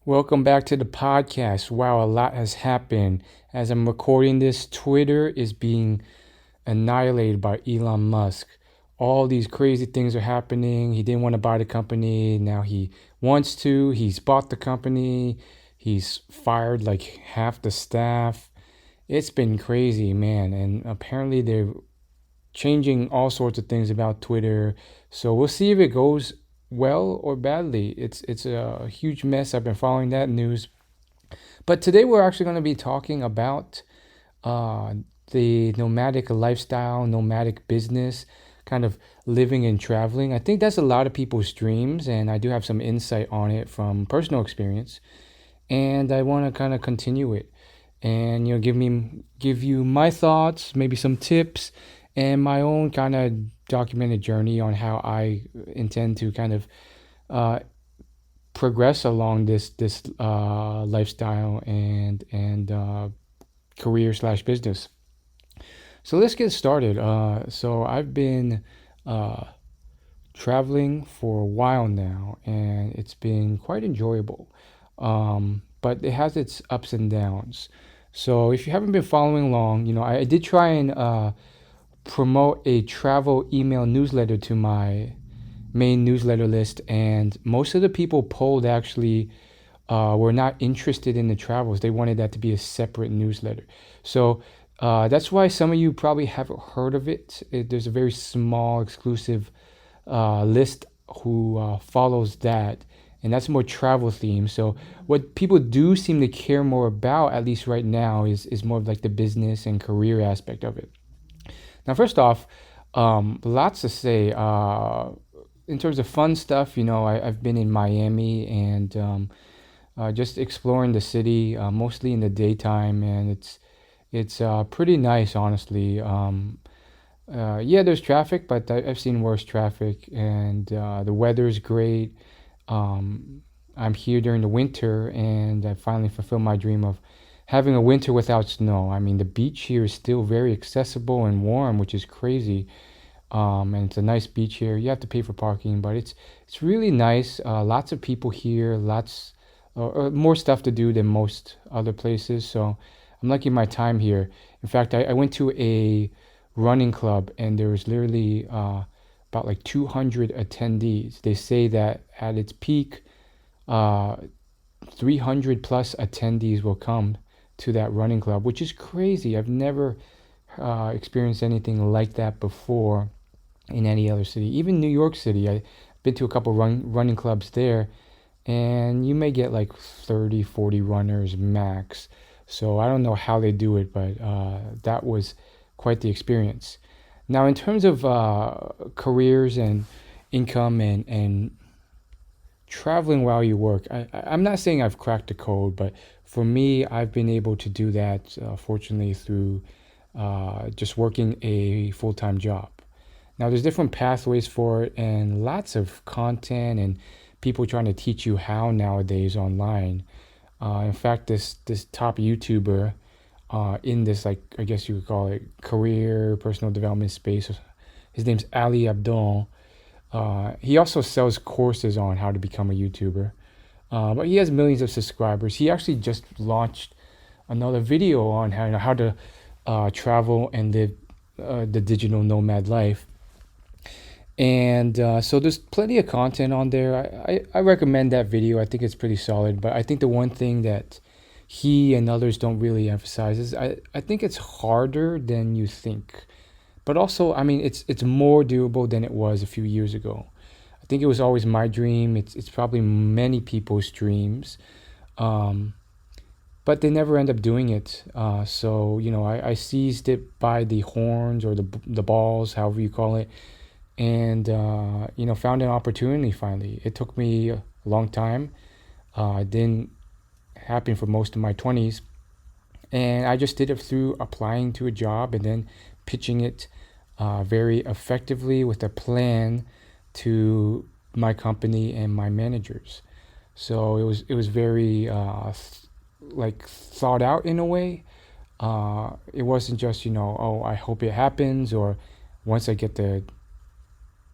Welcome back to the podcast. Wow, a lot has happened. As I'm recording this, Twitter is being annihilated by Elon Musk. All these crazy things are happening. He didn't want to buy the company. Now he wants to. He's bought the company. He's fired like half the staff. It's been crazy, man. And apparently they're changing all sorts of things about Twitter. So we'll see if it goes well or badly. It's a huge mess. I've been following that news. But today we're actually going to be talking about uh, the nomadic lifestyle, nomadic business, kind of living and traveling. I think that's a lot of people's dreams, and I do have some insight on it from personal experience. And I want to kind of continue it, and give you my thoughts, maybe some tips, and my own kind of documented journey on how I intend to kind of uh, progress along this lifestyle and career slash business. So let's get started. So I've been uh, traveling for a while now, and it's been quite enjoyable. But it has its ups and downs. So if you haven't been following along, I did try and promote a travel email newsletter to my main newsletter list, and most of the people polled actually were not interested in the travels. They wanted that to be a separate newsletter. So that's why some of you probably haven't heard of there's a very small exclusive list who follows that, and that's more travel themed. So what people do seem to care more about, at least right now, is more of like the business and career aspect of it. Now, first off, lots to say. In terms of fun stuff, I've been in Miami and just exploring the city, mostly in the daytime, and it's pretty nice, honestly. Yeah, there's traffic, but I've seen worse traffic, and the weather's great. I'm here during the winter, and I finally fulfilled my dream of having a winter without snow. I mean, the beach here is still very accessible and warm, which is crazy. And it's a nice beach here. You have to pay for parking, but it's really nice. Lots of people here, lots more stuff to do than most other places. So I'm liking my time here. In fact, I went to a running club, and there was literally about like 200 attendees. They say that at its peak, uh, 300 plus attendees will come to that running club, which is crazy. I've never experienced anything like that before in any other city. Even New York City, I've been to a couple running clubs there, and you may get like 30, 40 runners max. So I don't know how they do it, but that was quite the experience. Now, in terms of careers and income and traveling while you work, I'm not saying I've cracked the code, but for me, I've been able to do that, fortunately, through just working a full time job. Now, there's different pathways for it, and lots of content and people trying to teach you how nowadays online. In fact, this top YouTuber in this, like, I guess you could call it career personal development space. His name's Ali Abdul. He also sells courses on how to become a YouTuber, but he has millions of subscribers. He actually just launched another video on how to travel and live the digital nomad life. And so there's plenty of content on there. I recommend that video. I think it's pretty solid. But I think the one thing that he and others don't really emphasize is I think it's harder than you think. But also, I mean, it's more doable than it was a few years ago. I think it was always my dream. It's probably many people's dreams. Um, but they never end up doing it. So, I seized it by the horns or the balls, however you call it, and found an opportunity finally. It took me a long time. It didn't happen for most of my 20s, and I just did it through applying to a job and then pitching it very effectively with a plan to my company and my managers. So it was very like thought out in a way. It wasn't just oh, I hope it happens, or once I get the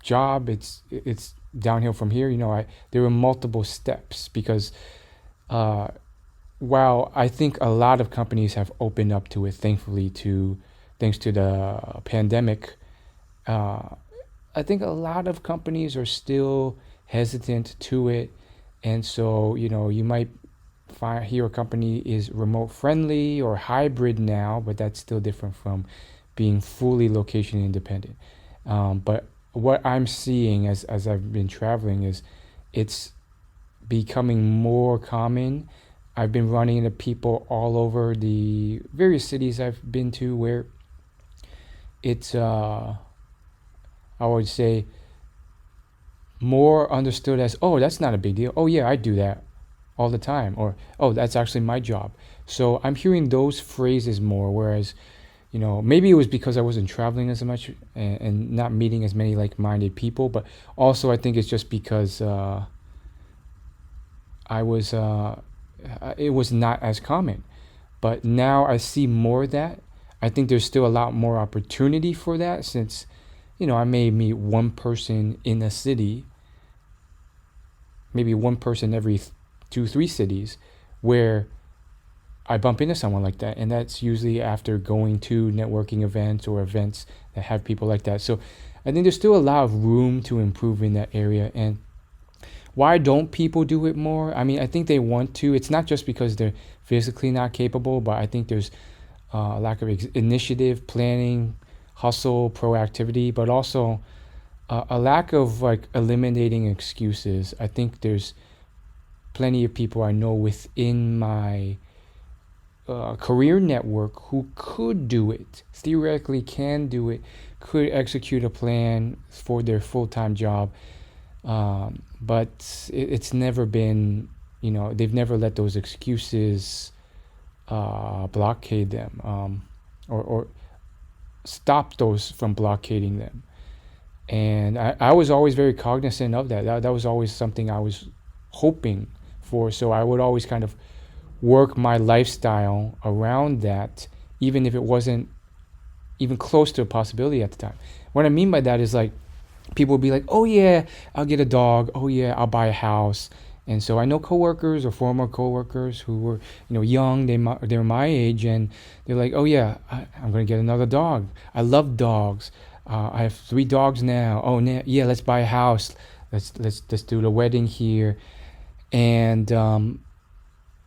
job, it's downhill from here. There were multiple steps because uh, while I think a lot of companies have opened up to it, thankfully, to thanks to the pandemic, uh, I think a lot of companies are still hesitant to it, and so you might find here a company is remote friendly or hybrid now, but that's still different from being fully location independent. But what I'm seeing as I've been traveling is it's becoming more common. I've been running into people all over the various cities I've been to where it's I would say more understood as, oh, that's not a big deal. Oh yeah, I do that all the time, or oh, that's actually my job. So I'm hearing those phrases more, whereas maybe it was because I wasn't traveling as much and not meeting as many like-minded people, but also I think it's just because I was it was not as common. But now I see more of that. I think there's still a lot more opportunity for that, since I may meet one person in a city, maybe one person every two, three cities, where I bump into someone like that. And that's usually after going to networking events or events that have people like that. So I think there's still a lot of room to improve in that area. And why don't people do it more? I mean, I think they want to. It's not just because they're physically not capable, but I think there's a lack of initiative, planning, hustle, proactivity, but also a lack of like eliminating excuses. I think there's plenty of people I know within my career network who could do it, theoretically can do it, could execute a plan for their full-time job, but it's never been, they've never let those excuses blockade them, or stop those from blockading them. And I was always very cognizant of that. That was always something I was hoping for. So I would always kind of work my lifestyle around that, even if it wasn't even close to a possibility at the time. What I mean by that is, like, people would be like, oh yeah, I'll get a dog. Oh yeah, I'll buy a house. And so I know coworkers or former coworkers who were, young, they're my age, and they're like, oh yeah, I'm going to get another dog. I love dogs. I have 3 dogs now. Oh yeah, let's buy a house. Let's do the wedding here. And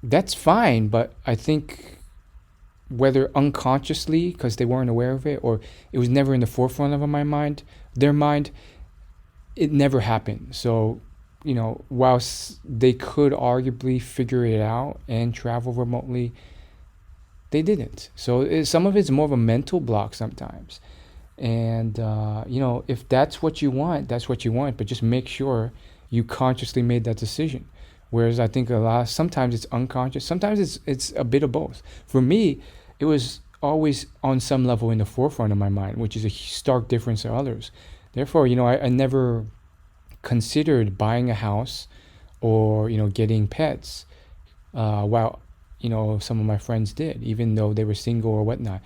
that's fine, but I think whether unconsciously because they weren't aware of it, or it was never in the forefront of their mind, it never happened. So whilst they could arguably figure it out and travel remotely, they didn't. So some of it's more of a mental block sometimes. And if that's what you want, that's what you want, but just make sure you consciously made that decision. Whereas I think sometimes it's unconscious, sometimes it's a bit of both. For me, it was always on some level in the forefront of my mind, which is a stark difference to others. Therefore, I never considered buying a house or getting pets, while some of my friends did, even though they were single or whatnot.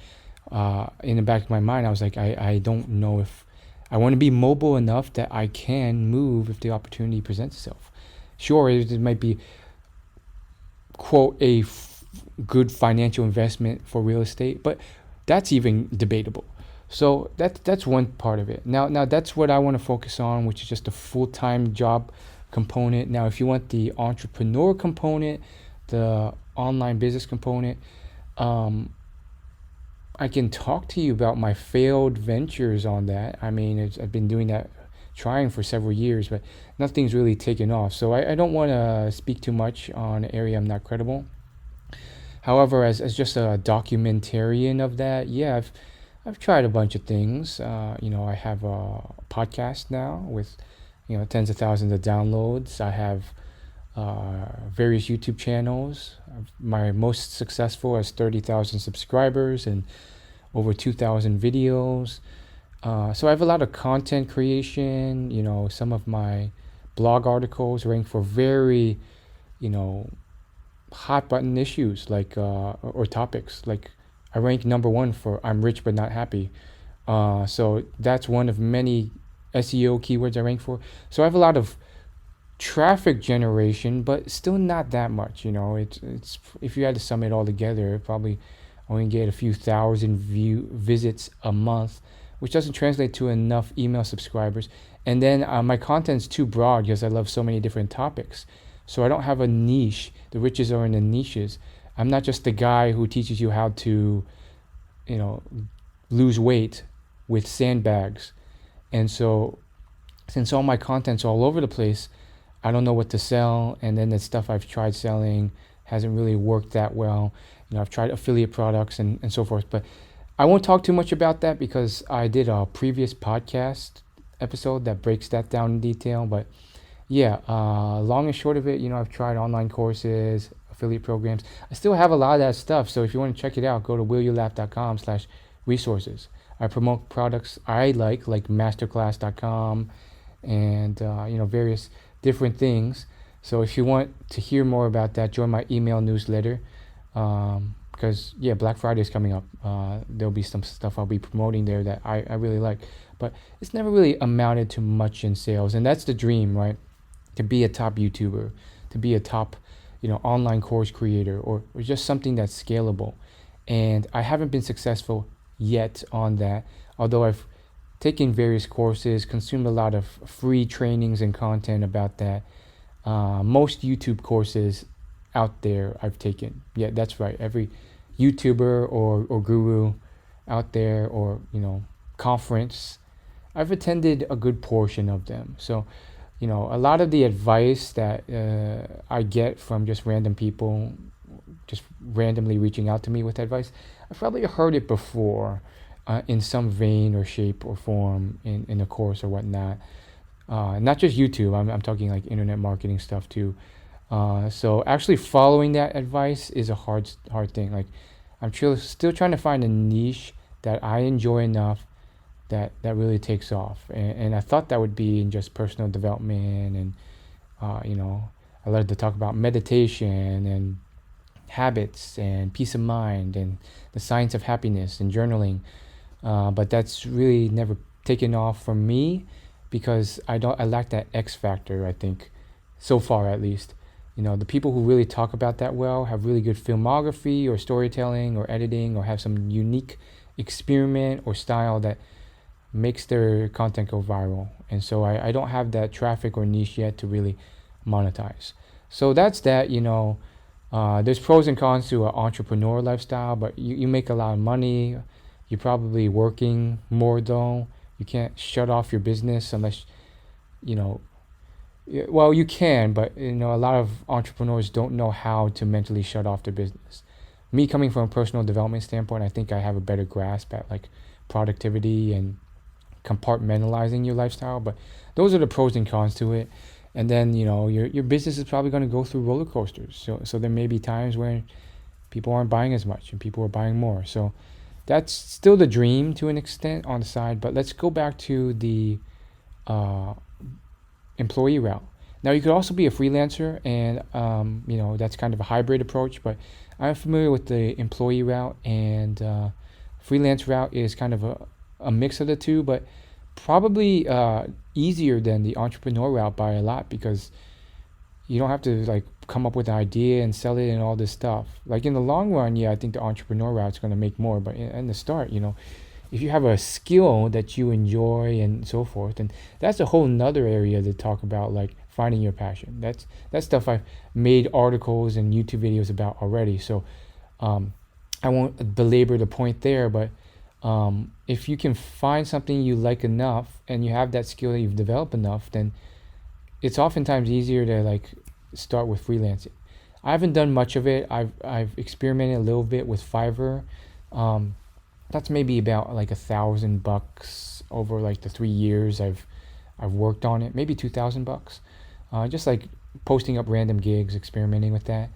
In the back of my mind, I was like, I don't know if I want to be mobile enough that I can move if the opportunity presents itself. Sure, it might be, quote, good financial investment for real estate, but that's even debatable. So that's one part of it. Now that's what I want to focus on, which is just the full-time job component. Now, if you want the entrepreneur component, the online business component, I can talk to you about my failed ventures on that. I mean, I've been doing that, trying for several years, but nothing's really taken off. So I don't want to speak too much on an area I'm not credible. However, as just a documentarian of that, yeah, I've tried a bunch of things. I have a podcast now with tens of thousands of downloads. I have various YouTube channels. My most successful has 30,000 subscribers and over 2,000 videos. So I have a lot of content creation. Some of my blog articles rank for very, hot button issues, like or topics. Like, I rank number 1 for I'm rich but not happy. So that's one of many SEO keywords I rank for. So I have a lot of traffic generation, but still not that much. It's if you had to sum it all together, it probably only get a few thousand visits a month, which doesn't translate to enough email subscribers. And then my content's too broad because I love so many different topics. So I don't have a niche. The riches are in the niches. I'm not just the guy who teaches you how to, you know, lose weight with sandbags. And so since all my content's all over the place, I don't know what to sell. And then the stuff I've tried selling hasn't really worked that well. I've tried affiliate products and so forth. But I won't talk too much about that because I did a previous podcast episode that breaks that down in detail. But yeah, long and short of it, I've tried online courses, affiliate programs. I still have a lot of that stuff. So if you want to check it out, go to willyoulaugh.com/resources. I promote products I like masterclass.com and, various different things. So if you want to hear more about that, join my email newsletter. Because, Black Friday is coming up. There'll be some stuff I'll be promoting there that I really like. But it's never really amounted to much in sales. And that's the dream, right? To be a top YouTuber, to be a top, online course creator, or just something that's scalable. And I haven't been successful yet on that, although I've taken various courses, consumed a lot of free trainings and content about that. Most YouTube courses out there I've taken. Yeah, that's right. Every YouTuber or guru out there or, conference, I've attended a good portion of them. So, a lot of the advice that I get from just random people, just randomly reaching out to me with advice, I've probably heard it before in some vein or shape or form in a course or whatnot. Not just YouTube, I'm talking like internet marketing stuff too. So actually following that advice is a hard thing. Like I'm still trying to find a niche that I enjoy enough that really takes off. And I thought that would be in just personal development and, I love to talk about meditation and habits and peace of mind and the science of happiness and journaling. But that's really never taken off for me because I lack that X factor, I think, so far at least. The people who really talk about that well have really good filmography or storytelling or editing or have some unique experiment or style that makes their content go viral. And so I don't have that traffic or niche yet to really monetize. So that's that, there's pros and cons to an entrepreneur lifestyle, but you make a lot of money. You're probably working more though. You can't shut off your business unless, well, you can, but a lot of entrepreneurs don't know how to mentally shut off their business. Me coming from a personal development standpoint, I think I have a better grasp at like productivity and compartmentalizing your lifestyle, but those are the pros and cons to it. And then, your business is probably going to go through roller coasters. So there may be times where people aren't buying as much and people are buying more. So that's still the dream to an extent on the side, but let's go back to the employee route. Now you could also be a freelancer and, that's kind of a hybrid approach, but I'm familiar with the employee route and freelance route is kind of a mix of the two, but probably easier than the entrepreneur route by a lot because you don't have to like come up with an idea and sell it and all this stuff. Like in the long run, I think the entrepreneur route is going to make more, but in the start, if you have a skill that you enjoy and so forth, and that's a whole nother area to talk about, like finding your passion. That's stuff I've made articles and YouTube videos about already. So I won't belabor the point there, but if you can find something you like enough and you have that skill that you've developed enough, then it's oftentimes easier to like start with freelancing. I haven't done much of it. I've experimented a little bit with Fiverr. That's maybe about like $1,000 over like the 3 years I've worked on it. Maybe $2,000. Just like posting up random gigs, experimenting with that.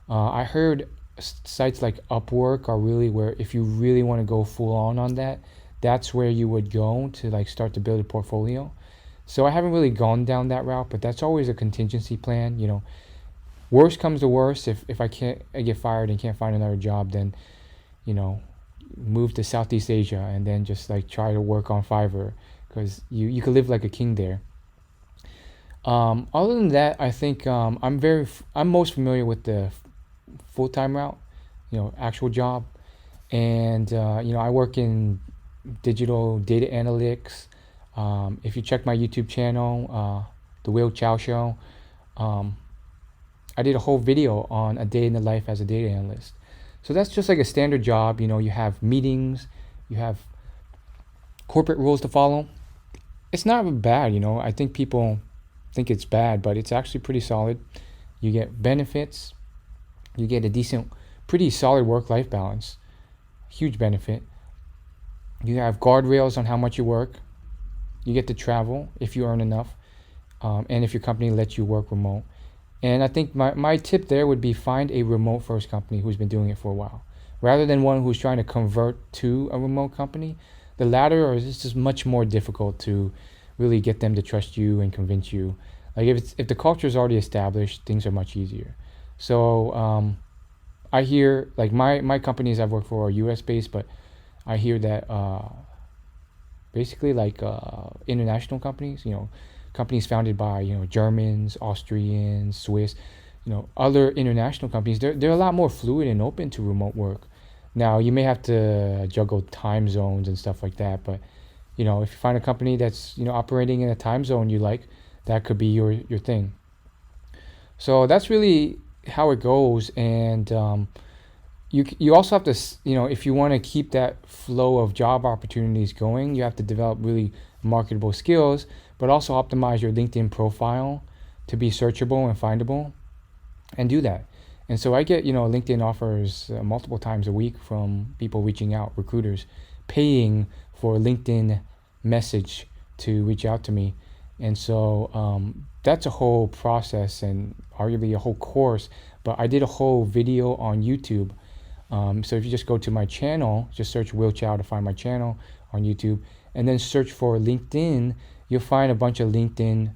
I heard sites like Upwork are really where if you really want to go full on that, that's where you would go to like start to build a portfolio. So I haven't really gone down that route, but that's always a contingency plan. Worst comes to worst, if I get fired and can't find another job, then move to Southeast Asia and then just like try to work on Fiverr because you could live like a king there. Other than that, I think I'm most familiar with the full-time route, actual job. And I work in digital data analytics. If you check my YouTube channel, The Will Chow Show, um, I did a whole video on a day in the life as a data analyst. So that's just like a standard job. You have meetings, you have corporate rules to follow. It's not bad. I think people think it's bad, but it's actually pretty solid. You get benefits, you get a decent, pretty solid work-life balance, huge benefit. You have guardrails on how much you work. You get to travel if you earn enough, and if your company lets you work remote. And I think my tip there would be find a remote first company who's been doing it for a while. Rather than one who's trying to convert to a remote company, the latter is just much more difficult to really get them to trust you and convince you. Like if the culture is already established, things are much easier. So I hear like my companies I've worked for are US based, but I hear that basically like international companies, companies founded by Germans, Austrians, Swiss, other international companies, they're a lot more fluid and open to remote work. Now you may have to juggle time zones and stuff like that, but if you find a company that's operating in a time zone you like, that could be your thing. So that's really how it goes. And you also have to, if you want to keep that flow of job opportunities going, you have to develop really marketable skills, but also optimize your LinkedIn profile to be searchable and findable, and do that. And so I get, LinkedIn offers multiple times a week from people reaching out, recruiters, paying for a LinkedIn message to reach out to me. And so that's a whole process and arguably a whole course. But I did a whole video on YouTube. So if you just go to my channel, just search Will Chow to find my channel on YouTube, and then search for LinkedIn, you'll find a bunch of LinkedIn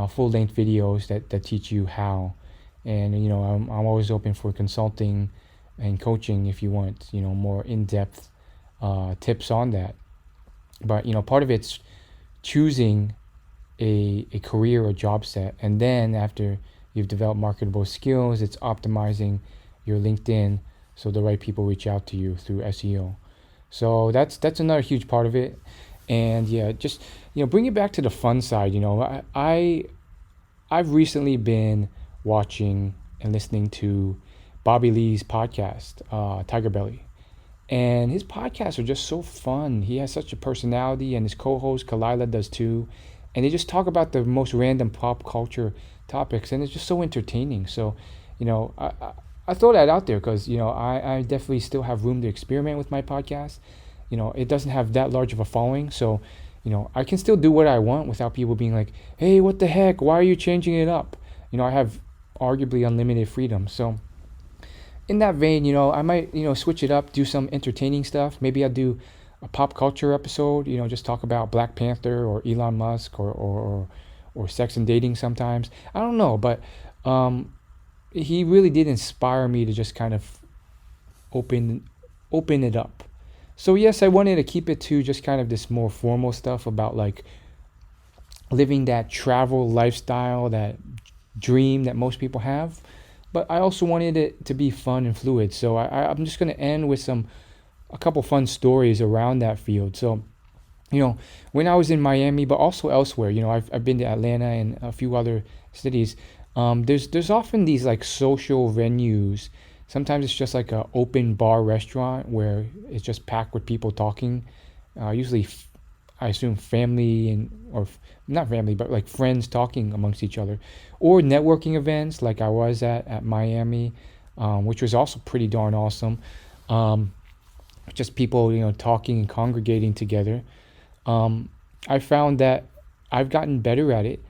full-length videos that teach you how. And I'm always open for consulting and coaching if you want more in-depth tips on that. But part of it's choosing a career or job set, and then after you've developed marketable skills, it's optimizing your LinkedIn so the right people reach out to you through SEO. So that's another huge part of it. And yeah, just bring it back to the fun side. I've recently been watching and listening to Bobby Lee's podcast, Tiger Belly. And his podcasts are just so fun. He has such a personality, and his co-host Kalila does too. And they just talk about the most random pop culture topics, and it's just so entertaining. So, I throw that out there because, I definitely still have room to experiment with my podcast. It doesn't have that large of a following. So, I can still do what I want without people being like, hey, what the heck? Why are you changing it up? I have arguably unlimited freedom. So in that vein, I might, switch it up, do some entertaining stuff. Maybe I'll do a pop culture episode, just talk about Black Panther or Elon Musk or sex and dating sometimes. I don't know, but he really did inspire me to just kind of open it up. So yes, I wanted to keep it to just kind of this more formal stuff about like living that travel lifestyle, that dream that most people have. But I also wanted it to be fun and fluid. So I'm just going to end with a couple fun stories around that field. So, when I was in Miami, but also elsewhere, I've been to Atlanta and a few other cities. There's often these like social venues. Sometimes it's just like an open bar restaurant where it's just packed with people talking. Usually, I assume family or not family, but like friends talking amongst each other, or networking events like I was at Miami, which was also pretty darn awesome. Just people, talking and congregating together. I found that I've gotten better at it,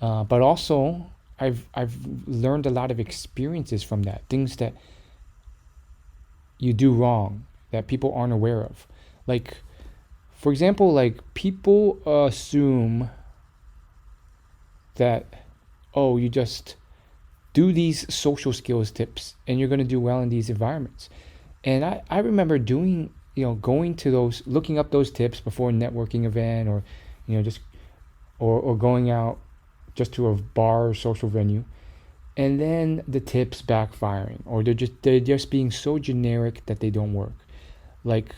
but also I've learned a lot of experiences from that, things that you do wrong that people aren't aware of. Like, for example, like people assume that, oh, you just do these social skills tips and you're going to do well in these environments. And I remember doing, going to those, looking up those tips before a networking event or, just, or going out just to a bar or social venue, and then the tips backfiring, or they're just being so generic that they don't work. Like,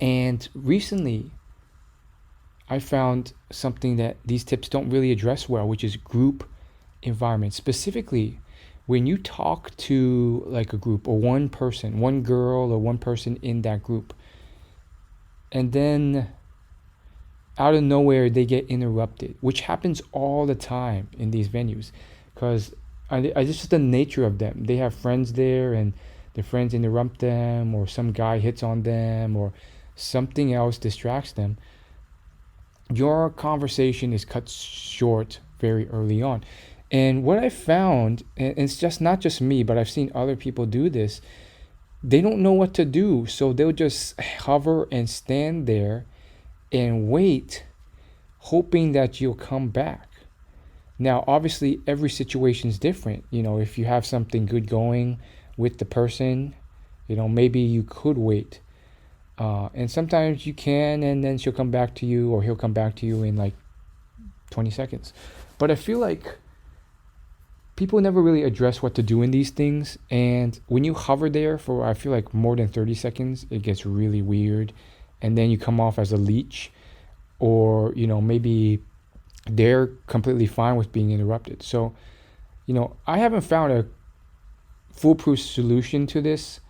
and recently I found something that these tips don't really address well, which is group environment. Specifically, when you talk to like a group or one person, one girl or one person in that group, and then out of nowhere they get interrupted, which happens all the time in these venues, because I just the nature of them. They have friends there, and their friends interrupt them, or some guy hits on them, or something else distracts them. Your conversation is cut short very early on. And what I found, and it's just not just me, but I've seen other people do this, they don't know what to do. So they'll just hover and stand there and wait, hoping that you'll come back. Now, obviously, every situation is different. If you have something good going with the person, maybe you could wait. And sometimes you can, and then she'll come back to you, or he'll come back to you in like 20 seconds. But I feel like people never really address what to do in these things. And when you hover there for, I feel like, more than 30 seconds, it gets really weird. And then you come off as a leech, or, maybe they're completely fine with being interrupted. So, I haven't found a foolproof solution to this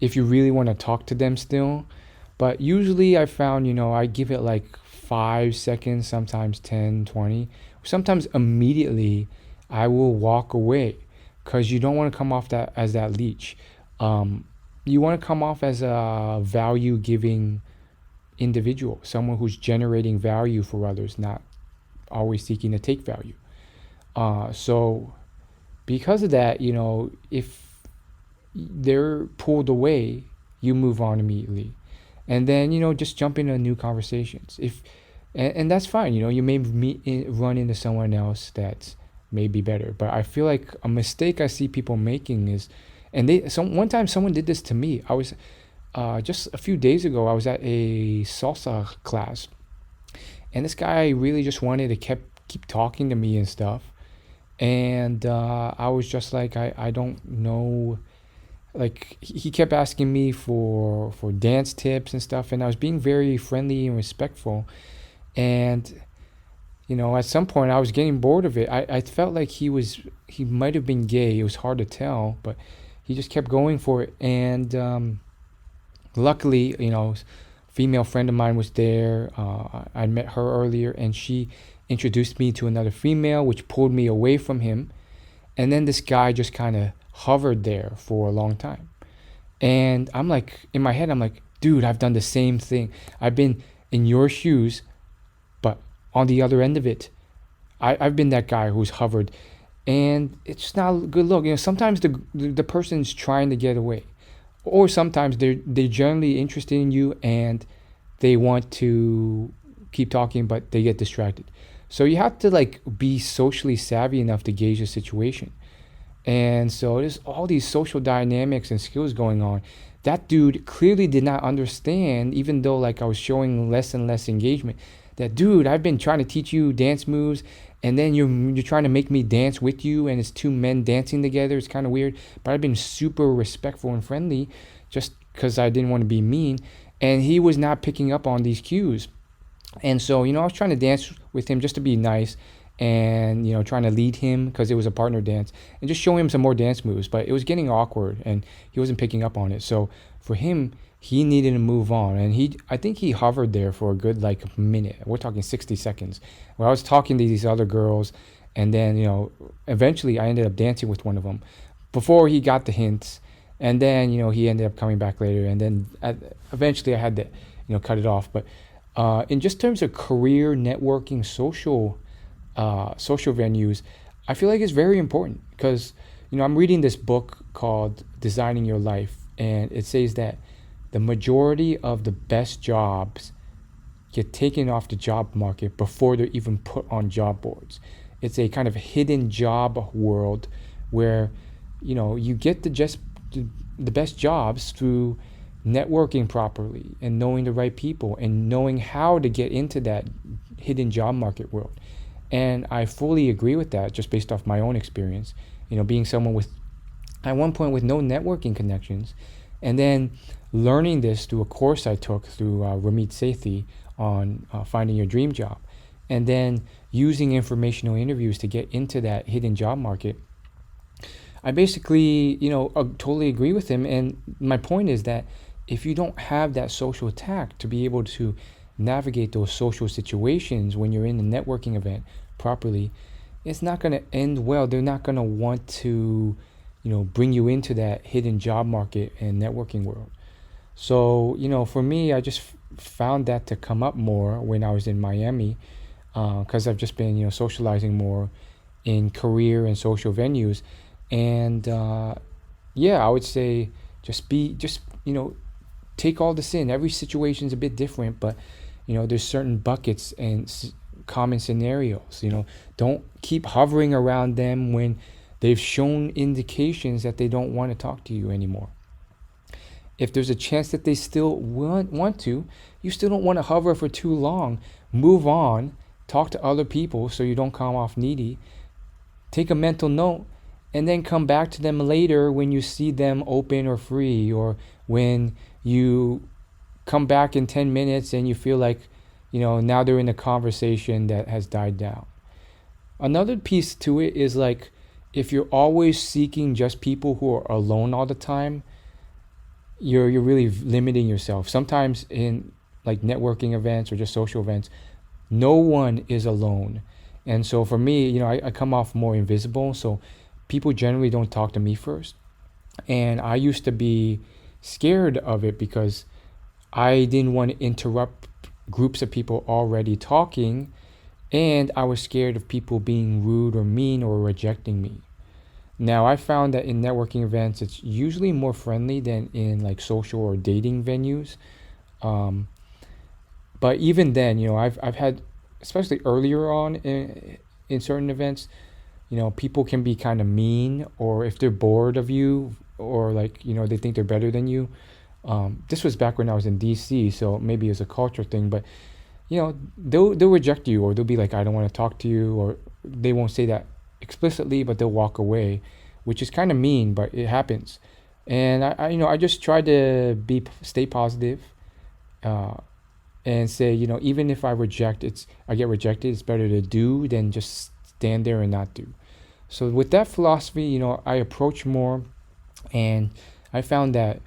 if you really want to talk to them still. But usually I found, I give it like 5 seconds, sometimes 10, 20. Sometimes immediately I will walk away, because you don't want to come off that as that leech. You want to come off as a value-giving individual, someone who's generating value for others, not always seeking to take value. So because of that, if they're pulled away, you move on immediately. And then, just jump into new conversations. And that's fine. You may run into someone else that's maybe better. But I feel like a mistake I see people making is, one time someone did this to me. I was just a few days ago, I was at a salsa class, and this guy really just wanted to keep talking to me and stuff. And I was just like, I don't know. Like, he kept asking me for dance tips and stuff, and I was being very friendly and respectful. And at some point I was getting bored of it. I felt like he might have been gay. It was hard to tell, but he just kept going for it. And luckily, female friend of mine was there. I met her earlier, and she introduced me to another female, which pulled me away from him. And then this guy just kind of hovered there for a long time. And I'm like, in my head, I'm like, dude, I've done the same thing. I've been in your shoes, but on the other end of it, I've been that guy who's hovered. And it's just not a good look. Sometimes the person's trying to get away. Or sometimes they're generally interested in you, and they want to keep talking, but they get distracted. So you have to be socially savvy enough to gauge the situation. And so there's all these social dynamics and skills going on. That dude clearly did not understand, even though I was showing less and less engagement, that, dude, I've been trying to teach you dance moves, and then you're trying to make me dance with you, and it's two men dancing together. It's kind of weird. But I've been super respectful and friendly just because I didn't want to be mean. And he was not picking up on these cues. And so, I was trying to dance with him just to be nice, and trying to lead him, because it was a partner dance, and just show him some more dance moves. But it was getting awkward, and he wasn't picking up on it. So for him, he needed to move on, and I think he hovered there for a good minute. We're talking 60 seconds, where I was talking to these other girls, and then eventually I ended up dancing with one of them before he got the hints. And then he ended up coming back later, and then eventually I had to cut it off. But in just terms of career networking, social venues, I feel like it's very important, because I'm reading this book called Designing Your Life, and it says that the majority of the best jobs get taken off the job market before they're even put on job boards. It's a kind of hidden job world where you get the best jobs through networking properly, and knowing the right people, and knowing how to get into that hidden job market world. And I fully agree with that just based off my own experience. Being someone with, at one point, with no networking connections, and then learning this through a course I took through Ramit Sethi on finding your dream job, and then using informational interviews to get into that hidden job market. I basically, totally agree with him. And my point is that if you don't have that social tact to be able to navigate those social situations when you're in a networking event properly, it's not going to end well. They're not going to want to, bring you into that hidden job market and networking world. So, for me, I just found that to come up more when I was in Miami, because I've just been, socializing more in career and social venues. And yeah, I would say take all this in. Every situation's a bit different, but there's certain buckets and common scenarios. Don't keep hovering around them when they've shown indications that they don't want to talk to you anymore. If there's a chance that they still want to, you still don't want to hover for too long. Move on, talk to other people so you don't come off needy. Take a mental note, and then come back to them later when you see them open or free, or when you come back in 10 minutes and you feel like, now they're in a conversation that has died down. Another piece to it is like, if you're always seeking just people who are alone all the time, you're really limiting yourself. Sometimes in like networking events or just social events, no one is alone. And so for me, I come off more invisible. So people generally don't talk to me first. And I used to be scared of it because I didn't want to interrupt groups of people already talking. And I was scared of people being rude or mean or rejecting me. Now, I found that in networking events, it's usually more friendly than in like social or dating venues. But even then, I've had, especially earlier on in certain events, people can be kind of mean, or if they're bored of you, or like, they think they're better than you. This was back when I was in DC, so maybe it's a culture thing, but they'll reject you, or they'll be like, I don't want to talk to you, or they won't say that explicitly, but they'll walk away, which is kind of mean, but it happens. And I just try to stay positive, and say, even if I get rejected, it's better to do than just stand there and not do. So with that philosophy, I approach more, and I found that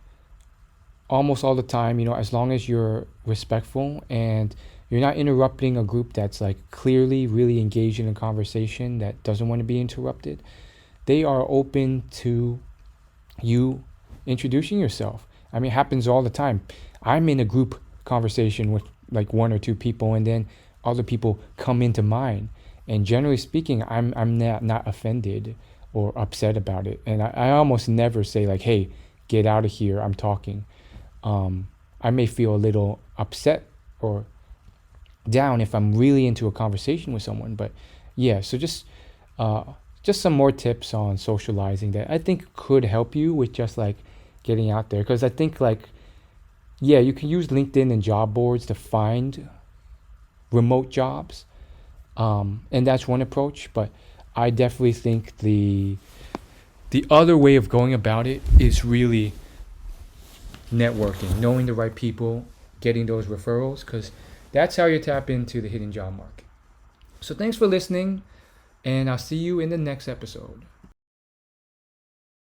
almost all the time, as long as you're respectful and you're not interrupting a group that's like clearly really engaged in a conversation that doesn't want to be interrupted, they are open to you introducing yourself. I mean, it happens all the time. I'm in a group conversation with like one or two people, and then other people come into mine. And generally speaking, I'm not offended or upset about it. And I almost never say like, hey, get out of here, I'm talking. I may feel a little upset or down if I'm really into a conversation with someone. But yeah, so just some more tips on socializing that I think could help you with just like getting out there. Because I think like, yeah, you can use LinkedIn and job boards to find remote jobs. And that's one approach, but I definitely think the other way of going about it is really networking, knowing the right people, getting those referrals, because that's how you tap into the hidden job market. So thanks for listening, and I'll see you in the next episode.